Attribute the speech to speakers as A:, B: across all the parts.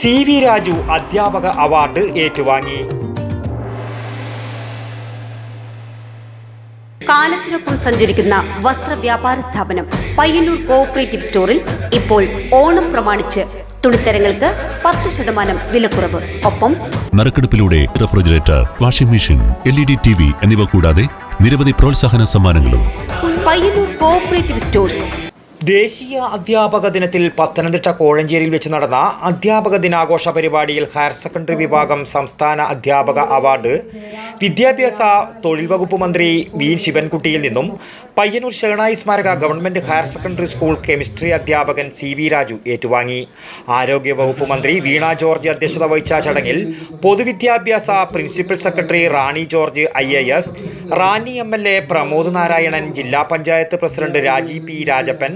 A: CV Raju അധ്യാപക award ഏറ്റുവാങ്ങി.
B: കാലത്തിനൊപ്പം സഞ്ചരിക്കുന്ന വസ്ത്രവ്യാപാര സ്ഥാപനം പയ്യന്നൂർ കോഓപ്പറേറ്റീവ് സ്റ്റോറിൽ ഇപ്പോൾ ഓണം പ്രമാണിച്ച് തുണിത്തരങ്ങൾക്ക് 10% വിലക്കുറവ്. ഒപ്പം
C: നറുക്കെടുപ്പിലൂടെ refrigerator, washing machine, LED TV എന്നിവ കൂടാതെ നിരവധി പ്രോത്സാഹന സമ്മാനങ്ങളും.
B: Payyanur cooperative stores.
A: ദേശീയ അധ്യാപക ദിനത്തിൽ പത്തനംതിട്ട കോഴഞ്ചേരിയിൽ വെച്ച് നടന്ന അധ്യാപക ദിനാഘോഷ പരിപാടിയിൽ ഹയർ സെക്കൻഡറി വിഭാഗം സംസ്ഥാന അധ്യാപക അവാർഡ് വിദ്യാഭ്യാസ തൊഴിൽ വകുപ്പ് മന്ത്രി വി ശിവൻകുട്ടിയിൽ നിന്നും പയ്യന്നൂർ ഷേണായി സ്മാരക government higher secondary school chemistry അധ്യാപകൻ CV രാജു ഏറ്റുവാങ്ങി. ആരോഗ്യ വകുപ്പ് മന്ത്രി വീണ ജോർജ് അധ്യക്ഷത വഹിച്ച ചടങ്ങിൽ പൊതുവിദ്യാഭ്യാസ principal secretary Rani George IAS, Ranni MLA Pramod Narayanan, ജില്ലാ panchayat president Rajeev P. Rajappan,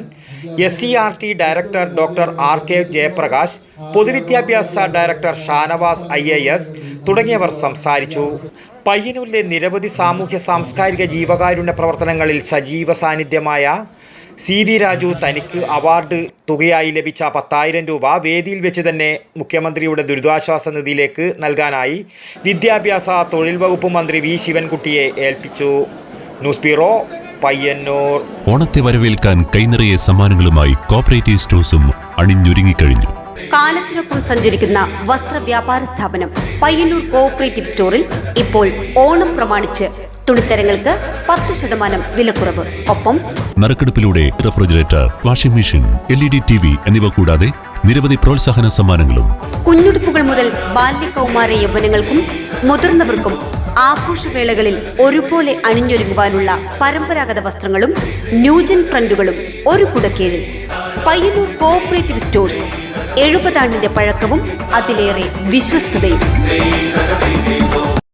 A: SCRT director doctor RK Jayaprakash, പൊതുവിദ്യാഭ്യാസ ഡയറക്ടർ ഷാനവാസ് IAS തുടങ്ങിയവർ സംസാരിച്ചു. പയ്യന്നൂരിലെ നിരവധി സാമൂഹ്യ സാംസ്കാരിക ജീവകാരുണ്യ പ്രവർത്തനങ്ങളിൽ സജീവ സാന്നിധ്യമായ CV രാജു തനിക്ക് അവാർഡ് തുകയായി ലഭിച്ച 10,000 രൂപ വേദിയിൽ വെച്ച് തന്നെ മുഖ്യമന്ത്രിയുടെ ദുരിതാശ്വാസ നിധിയിലേക്ക് നൽകാനായി വിദ്യാഭ്യാസ തൊഴിൽ വകുപ്പ് മന്ത്രി വി ശിവൻകുട്ടിയെ ഏൽപ്പിച്ചു. News bureau, Payyanur.
C: ഓണത്തെ വരവേൽക്കാൻ കൈനിറയെ സമ്മാനങ്ങളുമായി കോഓപ്പറേറ്റീവ് സ്റ്റോഴ്സും അണിഞ്ഞൊരുങ്ങിക്കഴിഞ്ഞു.
B: കാലത്തിനൊപ്പം സഞ്ചരിക്കുന്ന വസ്ത്രവ്യാപാര സ്ഥാപനം പയ്യന്നൂർ കോഓപ്പറേറ്റീവ് സ്റ്റോറിൽ ഇപ്പോൾ ഓണം പ്രമാണിച്ച് തുണിത്തരങ്ങൾക്ക് 10% വിലക്കുറവ്. ഒപ്പം
C: നറുക്കെടുപ്പിലൂടെ refrigerator, washing machine, LED TV എന്നിവ കൂടാതെ നിരവധി പ്രോത്സാഹന സമ്മാനങ്ങളും.
B: കുഞ്ഞുടുപ്പുകൾ മുതൽ ബാല്യകൗമാര യൗവനങ്ങൾക്കും മുതിർന്നവർക്കും ആഘോഷവേളകളിൽ ഒരുപോലെ അണിഞ്ഞൊരുങ്ങുവാനുള്ള പരമ്പരാഗത വസ്ത്രങ്ങളും ന്യൂജൻ ട്രെൻഡുകളും ഒരു കുടക്കീഴിൽ. Payyanur cooperative stores. 70 ആണ്ടിന്റെ പഴക്കവും അതിലേറെ വിശ്വസ്തതയും.